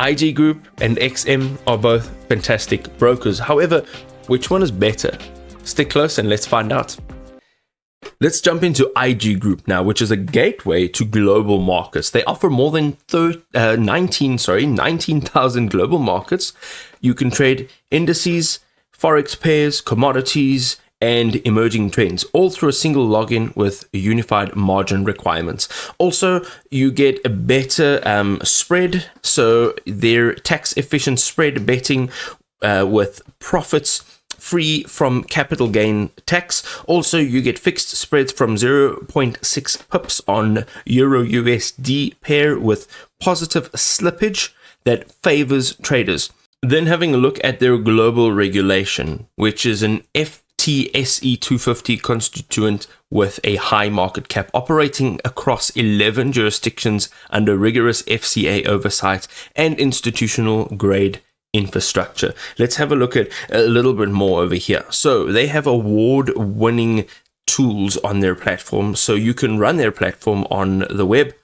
IG Group and XM are both fantastic brokers. However, which one is better? Stick close and let's find out. Let's jump into IG Group now, which is a gateway to global markets. They offer more than 19,000 global markets. You can trade indices, forex pairs, commodities, and emerging trends, all through a single login with unified margin requirements. Also, you get a better spread, so their tax-efficient spread betting with profits free from capital gain tax. Also, you get fixed spreads from 0.6 pips on Euro USD pair with positive slippage that favors traders. Then having a look at their global regulation, which is an FTSE 250 constituent with a high market cap, operating across 11 jurisdictions under rigorous FCA oversight and institutional grade infrastructure. Let's have a look at a little bit more over here. So they have award-winning tools on their platform, so you can run their platform on the web,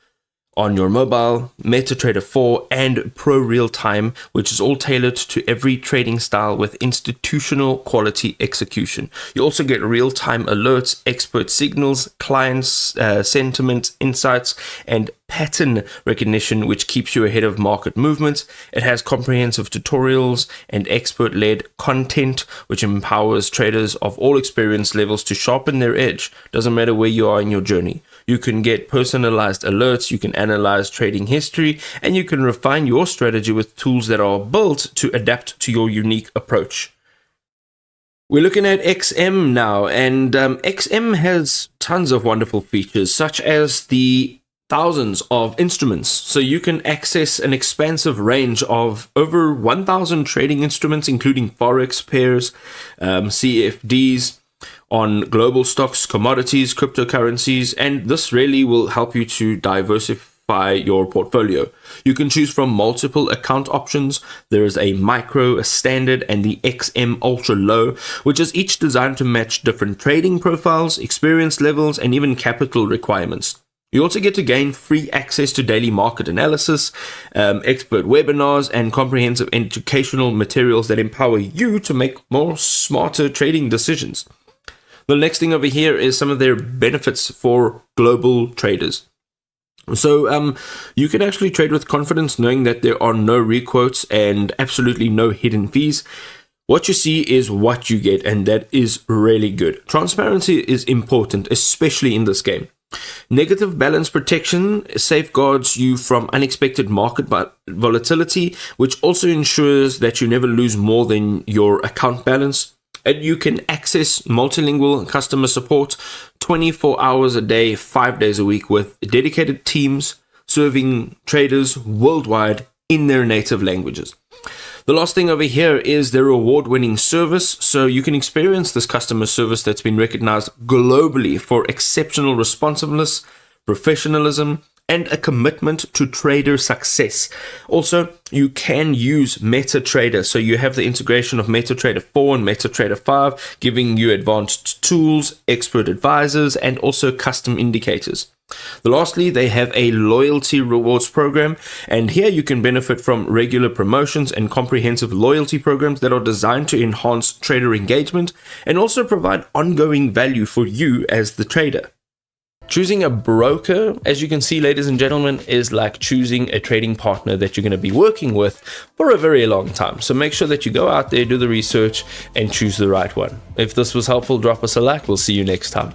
on your mobile, MetaTrader 4, and Pro Real Time, which is all tailored to every trading style with institutional quality execution. You also get real-time alerts, expert signals, clients' sentiment, insights, and pattern recognition, which keeps you ahead of market movements. It has comprehensive tutorials and expert-led content, which empowers traders of all experience levels to sharpen their edge. Doesn't matter where you are in your journey. You can get personalized alerts, you can analyze trading history, and you can refine your strategy with tools that are built to adapt to your unique approach. We're looking at XM now, and XM has tons of wonderful features, such as the thousands of instruments. So you can access an expansive range of over 1,000 trading instruments, including forex pairs, CFDs, on global stocks, commodities, cryptocurrencies, and this really will help you to diversify your portfolio. You can choose from multiple account options. There is a micro, a standard, and the XM Ultra Low, which is each designed to match different trading profiles, experience levels, and even capital requirements. You also get to gain free access to daily market analysis, expert webinars, and comprehensive educational materials that empower you to make more smarter trading decisions. The next thing over here is some of their benefits for global traders. So you can actually trade with confidence knowing that there are no requotes and absolutely no hidden fees. What you see is what you get, and that is really good. Transparency is important, especially in this game. Negative balance protection safeguards you from unexpected market volatility, which also ensures that you never lose more than your account balance. And you can access multilingual customer support 24 hours a day, 5 days a week, with dedicated teams serving traders worldwide in their native languages. The last thing over here is their award-winning service. So you can experience this customer service that's been recognized globally for exceptional responsiveness, professionalism, and a commitment to trader success. Also, you can use MetaTrader. So you have the integration of MetaTrader 4 and MetaTrader 5, giving you advanced tools, expert advisors, and also custom indicators. Lastly, they have a loyalty rewards program, and here you can benefit from regular promotions and comprehensive loyalty programs that are designed to enhance trader engagement and also provide ongoing value for you as the trader. Choosing a broker, as you can see, ladies and gentlemen, is like choosing a trading partner that you're going to be working with for a very long time. So make sure that you go out there, do the research, and choose the right one. If this was helpful, drop us a like. We'll see you next time.